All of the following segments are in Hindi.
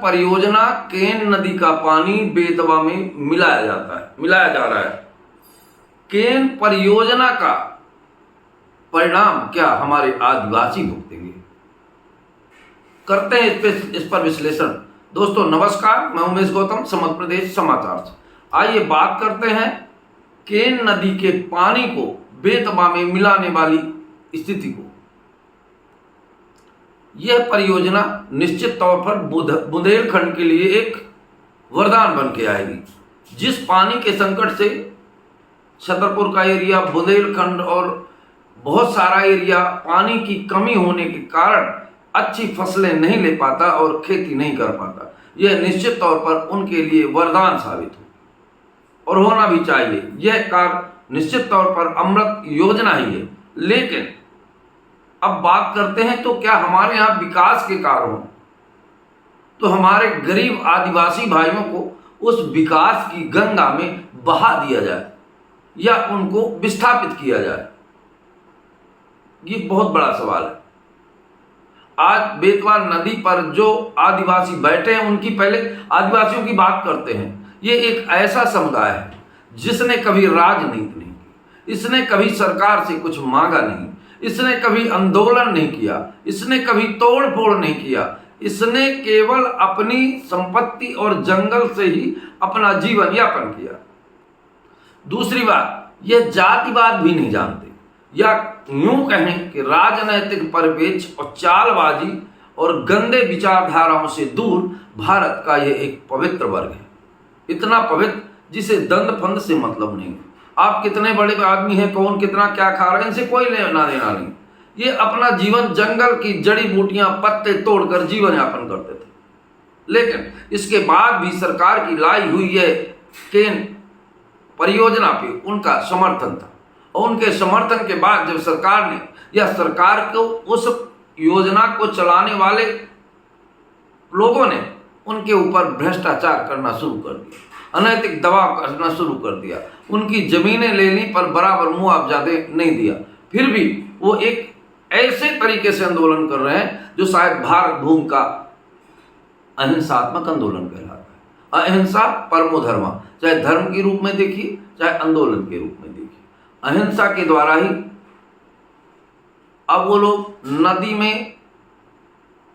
परियोजना केन नदी का पानी बेतवा में मिलाया जा रहा है। केन परियोजना का परिणाम क्या हमारे आदिवासी भुगतेंगे? करते हैं इस पर विश्लेषण। दोस्तों नमस्कार, मैं उमेश गौतम, मध्य प्रदेश समाचार से। आइए बात करते हैं केन नदी के पानी को बेतवा में मिलाने वाली स्थिति को। यह परियोजना निश्चित तौर पर बुंदेलखंड के लिए एक वरदान बन के आएगी। जिस पानी के संकट से छतरपुर का एरिया, बुंदेलखंड और बहुत सारा एरिया पानी की कमी होने के कारण अच्छी फसलें नहीं ले पाता और खेती नहीं कर पाता, यह निश्चित तौर पर उनके लिए वरदान साबित हो और होना भी चाहिए। यह कार्य निश्चित तौर पर अमृत योजना ही है। लेकिन अब बात करते हैं तो क्या हमारे यहाँ विकास के कार्य हो तो हमारे गरीब आदिवासी भाइयों को उस विकास की गंगा में बहा दिया जाए या उनको विस्थापित किया जाए? ये बहुत बड़ा सवाल है। आज बेतवा नदी पर जो आदिवासी बैठे हैं, उनकी पहले आदिवासियों की बात करते हैं। ये एक ऐसा समुदाय है जिसने कभी राजनीति नहीं की, इसने कभी सरकार से कुछ मांगा नहीं, इसने कभी आंदोलन नहीं किया, इसने कभी तोड़ फोड़ नहीं किया, इसने केवल अपनी संपत्ति और जंगल से ही अपना जीवन यापन किया। दूसरी बात, यह जातिवाद भी नहीं जानते, या यूं कहें कि राजनैतिक परिपेक्ष और चालबाजी और गंदे विचारधाराओं से दूर भारत का यह एक पवित्र वर्ग है। इतना पवित्र जिसे दंड फंद से मतलब नहीं। आप कितने बड़े आदमी हैं, कौन कितना क्या खा रहे हैं, इनसे कोई लेना देना नहीं। ये अपना जीवन जंगल की जड़ी बूटियां पत्ते तोड़कर जीवन यापन करते थे। लेकिन इसके बाद भी सरकार की लाई हुई यह केन परियोजना पे उनका समर्थन था और उनके समर्थन के बाद जब सरकार ने या सरकार को उस योजना को चलाने वाले लोगों ने उनके ऊपर भ्रष्टाचार करना शुरू कर दिया, अनैतिक दबाव करना शुरू कर दिया, उनकी जमीनें लेने पर बराबर मुआवजा नहीं दिया, फिर भी वो एक ऐसे तरीके से आंदोलन कर रहे हैं जो शायद भारत भूमि का अहिंसात्मक आंदोलन कहलाता है। अहिंसा परमो धर्म, चाहे धर्म के रूप में देखिए चाहे आंदोलन के रूप में देखिए, अहिंसा के द्वारा ही अब वो लोग नदी में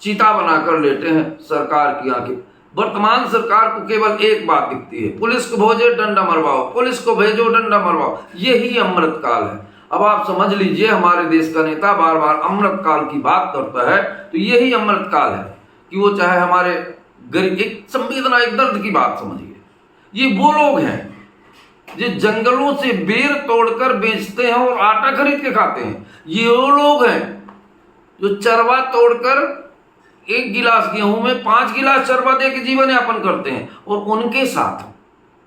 चीता बनाकर लेटे हैं सरकार की आंखें। वर्तमान सरकार को केवल एक बात दिखती है, पुलिस को भेजो डंडा मरवाओ, पुलिस को भेजो डंडा मरवाओ। यही अमृत काल है। अब आप समझ लीजिए, हमारे देश का नेता बार बार अमृत काल की बात करता है तो यही अमृत काल है कि वो चाहे हमारे गरीब, एक संवेदना, एक दर्द की बात समझिए। ये वो लोग हैं जो जंगलों से बेर तोड़कर बेचते हैं और आटा खरीद के खाते हैं। ये वो लोग हैं जो चरवा तोड़कर 1 गिलास गेहूं में 5 गिलास चरवा दे के जीवन यापन करते हैं और उनके साथ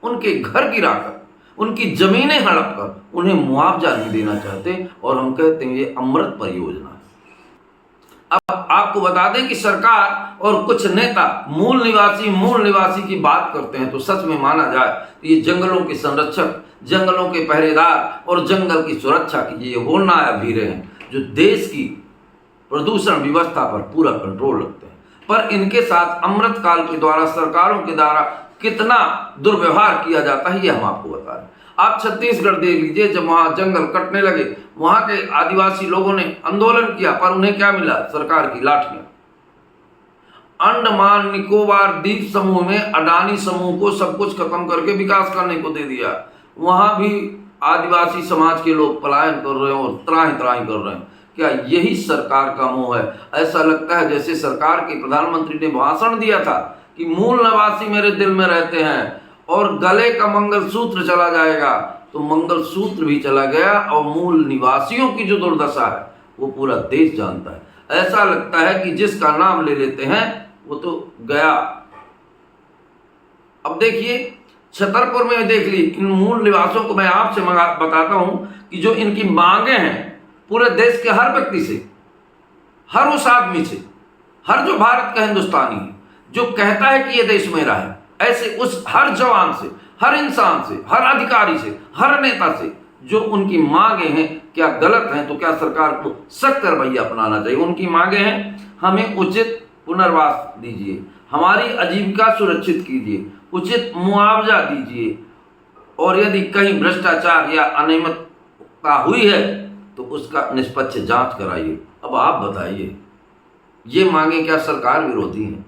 उनके घर गिराकर, उनकी जमीनें हड़प कर उन्हें मुआवजा नहीं देना चाहते और हम कहते हैं ये अमृत परियोजना है। अब आपको बता दें कि सरकार और कुछ नेता मूल निवासी की बात करते हैं तो सच में माना जाए तो ये जंगलों के संरक्षक, जंगलों के पहरेदार और जंगल की सुरक्षा की ये वो नायब हीरे हैं जो देश की प्रदूषण व्यवस्था पर पूरा कंट्रोल रखते हैं। पर इनके साथ अमृत काल के द्वारा, सरकारों के द्वारा कितना दुर्व्यवहार किया जाता है ये हम आपको बता रहे हैं। आप छत्तीसगढ़ देख लीजिए, जब वहां जंगल कटने लगे, वहां के आदिवासी लोगों ने आंदोलन किया पर उन्हें क्या मिला? सरकार की लाठियां। अंडमान निकोबार द्वीप समूह में अडानी समूह को सब कुछ खत्म करके विकास करने को दे दिया। वहां भी आदिवासी समाज के लोग पलायन कर रहे हैं और त्राही कर रहे हैं। क्या यही सरकार का मोह है? ऐसा लगता है जैसे सरकार के प्रधानमंत्री ने भाषण दिया था कि मूल निवासी मेरे दिल में रहते हैं और गले का मंगलसूत्र चला जाएगा, तो मंगलसूत्र भी चला गया और मूल निवासियों की जो दुर्दशा है वो पूरा देश जानता है। ऐसा लगता है कि जिसका नाम ले लेते हैं वो तो गया। अब देखिए छतरपुर में देख ली, इन मूल निवासियों को मैं आपसे बताता हूं कि जो इनकी मांगे हैं पूरे देश के हर व्यक्ति से, हर उस आदमी से, हर जो भारत का हिंदुस्तानी है जो कहता है कि ये देश मेरा है, ऐसे उस हर जवान से, हर इंसान से, हर अधिकारी से, हर नेता से जो उनकी मांगे हैं क्या गलत हैं तो क्या सरकार को सख्त रवैया अपनाना चाहिए। उनकी मांगे हैं हमें उचित पुनर्वास दीजिए, हमारी आजीविका सुरक्षित कीजिए, उचित मुआवजा दीजिए, और यदि कहीं भ्रष्टाचार या अनियमितता हुई है तो उसका निष्पक्ष जांच कराइए। अब आप बताइए, ये मांगे क्या सरकार विरोधी हैं?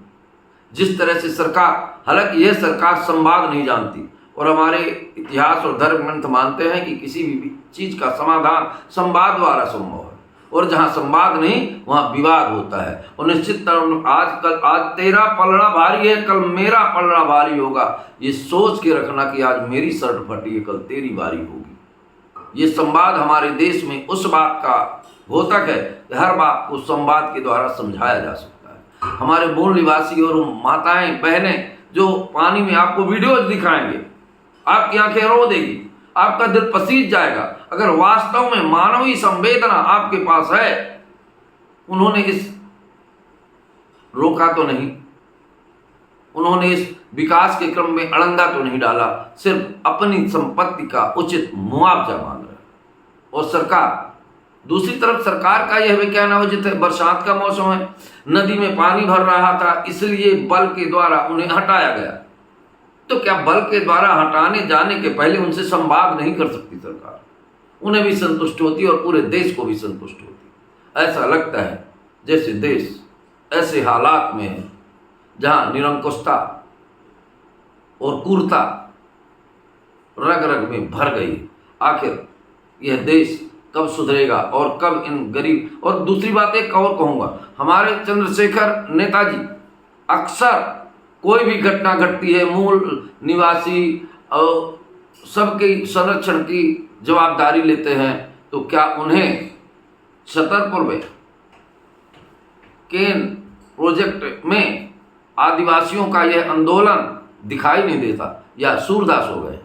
जिस तरह से सरकार, हालांकि यह सरकार संवाद नहीं जानती, और हमारे इतिहास और धर्म ग्रंथ मानते हैं कि किसी भी चीज का समाधान संवाद द्वारा संभव है, और जहां संवाद नहीं वहां विवाद होता है। और निश्चित आज तेरा पलड़ा भारी है, कल मेरा पलड़ा भारी होगा। ये सोच के रखना कि आज मेरी शर्ट फटी है, कल तेरी बारी होगी। ये संवाद हमारे देश में उस बात का द्योतक है कि हर बात को संवाद के द्वारा समझाया जा सकता है। हमारे मूल निवासी और माताएं बहनें जो पानी में आपको वीडियोज दिखाएंगे, आपकी आंखें रो देगी, आपका दिल पसीज जाएगा। अगर वास्तव में मानवीय संवेदना आपके पास है, उन्होंने इस रोका तो नहीं, उन्होंने इस विकास के क्रम में अड़ंगा तो नहीं डाला, सिर्फ अपनी संपत्ति का उचित मुआवजा मांग रहे। और सरकार, दूसरी तरफ सरकार का यह भी कहना उचित है, बरसात का मौसम है, नदी में पानी भर रहा था, इसलिए बल के द्वारा उन्हें हटाया गया। तो क्या बल के द्वारा हटाने जाने के पहले उनसे संवाद नहीं कर सकती सरकार? उन्हें भी संतुष्ट होती और पूरे देश को भी संतुष्ट होती। ऐसा लगता है जैसे देश ऐसे हालात में है जहां निरंकुशता और क्रूरता रग रग में भर गई। आखिर यह देश कब सुधरेगा और कब इन गरीब। और दूसरी बात एक और कहूँगा, हमारे चंद्रशेखर नेताजी अक्सर कोई भी घटना घटती है, मूल निवासी और सबके संरक्षण की जवाबदारी लेते हैं। तो क्या उन्हें छतरपुर में केन प्रोजेक्ट में आदिवासियों का यह आंदोलन दिखाई नहीं देता, या सूरदास हो गए?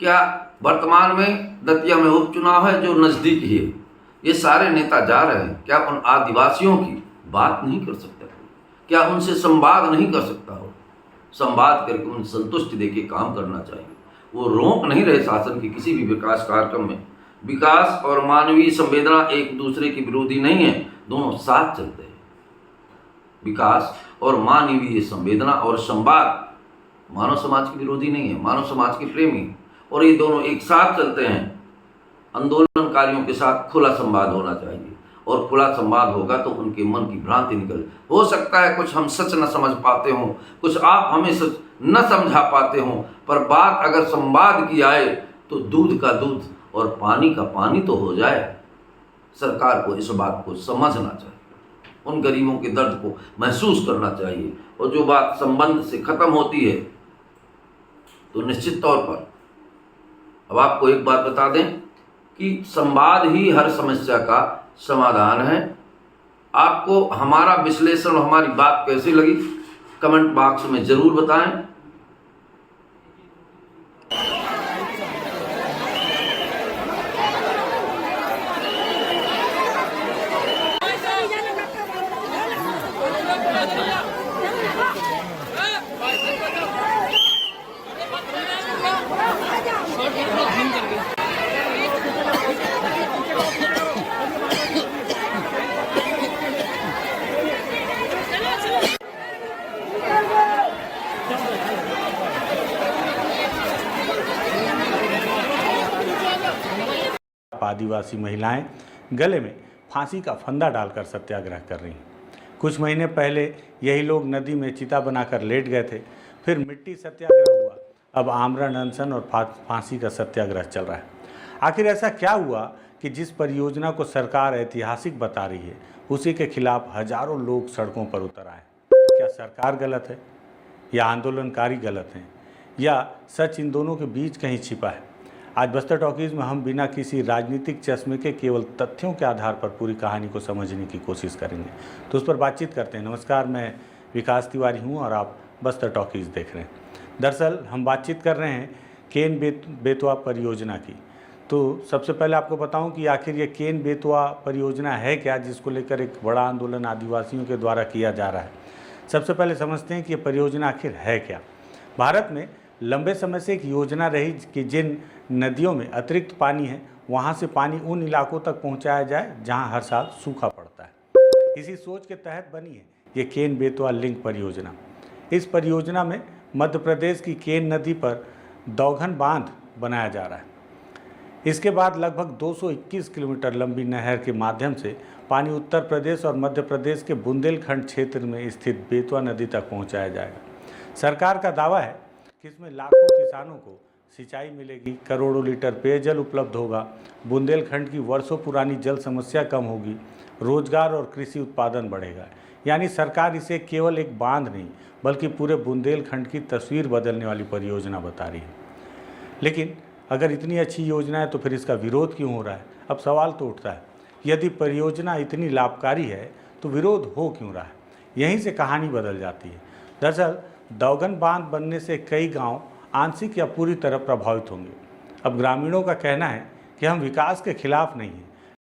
क्या वर्तमान में दतिया में उपचुनाव है जो नजदीक ही है, ये सारे नेता जा रहे हैं, क्या उन आदिवासियों की बात नहीं कर सकता? क्या उनसे संवाद नहीं कर सकता हो? संवाद करके उन्हें संतुष्टि देके काम करना चाहिए। वो रोक नहीं रहे शासन की किसी भी विकास कार्यक्रम में। विकास और मानवीय संवेदना एक दूसरे के विरोधी नहीं है, दोनों साथ चलते हैं। विकास और मानवीय संवेदना और संवाद मानव समाज के विरोधी नहीं है, मानव समाज के प्रेमी, और ये दोनों एक साथ चलते हैं। आंदोलनकारियों के साथ खुला संवाद होना चाहिए, और खुला संवाद होगा तो उनके मन की भ्रांति निकल। हो सकता है कुछ हम सच न समझ पाते हों, कुछ आप हमें सच न समझा पाते हों, पर बात अगर संवाद की आए तो दूध का दूध और पानी का पानी तो हो जाए। सरकार को इस बात को समझना चाहिए, उन गरीबों के दर्द को महसूस करना चाहिए। और जो बात संबंध से खत्म होती है तो निश्चित तौर पर, अब आपको एक बात बता दें कि संवाद ही हर समस्या का समाधान है। आपको हमारा विश्लेषण और हमारी बात कैसी लगी कमेंट बॉक्स में जरूर बताएं। आदिवासी महिलाएं गले में फांसी का फंदा डालकर सत्याग्रह कर रही हैं। कुछ महीने पहले यही लोग नदी में चिता बनाकर लेट गए थे, फिर मिट्टी सत्याग्रह हुआ, अब आमरण अनशन और फांसी का सत्याग्रह चल रहा है। आखिर ऐसा क्या हुआ कि जिस परियोजना को सरकार ऐतिहासिक बता रही है उसी के खिलाफ हजारों लोग सड़कों पर उतर आए? क्या सरकार गलत है या आंदोलनकारी गलत हैं, या सच इन दोनों के बीच कहीं छिपा है? आज बस्तर टॉकीज़ में हम बिना किसी राजनीतिक चश्मे के केवल तथ्यों के आधार पर पूरी कहानी को समझने की कोशिश करेंगे, तो उस पर बातचीत करते हैं। नमस्कार, मैं विकास तिवारी हूं और आप बस्तर टॉकीज़ देख रहे हैं। दरअसल हम बातचीत कर रहे हैं केन बेतवा परियोजना की। तो सबसे पहले आपको बताऊं कि आखिर ये केन बेतवा परियोजना है क्या, जिसको लेकर एक बड़ा आंदोलन आदिवासियों के द्वारा किया जा रहा है। सबसे पहले समझते हैं कि ये परियोजना आखिर है क्या। भारत में लंबे समय से एक योजना रही कि जिन नदियों में अतिरिक्त पानी है वहाँ से पानी उन इलाकों तक पहुँचाया जाए जहाँ हर साल सूखा पड़ता है। इसी सोच के तहत बनी है ये केन बेतवा लिंक परियोजना। इस परियोजना में मध्य प्रदेश की केन नदी पर दौघन बांध बनाया जा रहा है। इसके बाद लगभग 221 किलोमीटर लंबी नहर के माध्यम से पानी उत्तर प्रदेश और मध्य प्रदेश के बुंदेलखंड क्षेत्र में स्थित बेतवा नदी तक पहुंचाया जाएगा। सरकार का दावा है कि इसमें लाखों किसानों को सिंचाई मिलेगी, करोड़ों लीटर पेयजल उपलब्ध होगा, बुंदेलखंड की वर्षों पुरानी जल समस्या कम होगी, रोजगार और कृषि उत्पादन बढ़ेगा। यानी सरकार इसे केवल एक बांध नहीं बल्कि पूरे बुंदेलखंड की तस्वीर बदलने वाली परियोजना बता रही है। लेकिन अगर इतनी अच्छी योजना है तो फिर इसका विरोध क्यों हो रहा है? अब सवाल तो उठता है, यदि परियोजना इतनी लाभकारी है तो विरोध हो क्यों रहा है? यहीं से कहानी बदल जाती है। दरअसल दौघन बांध बनने से कई गांव आंशिक या पूरी तरह प्रभावित होंगे। अब ग्रामीणों का कहना है कि हम विकास के खिलाफ नहीं हैं,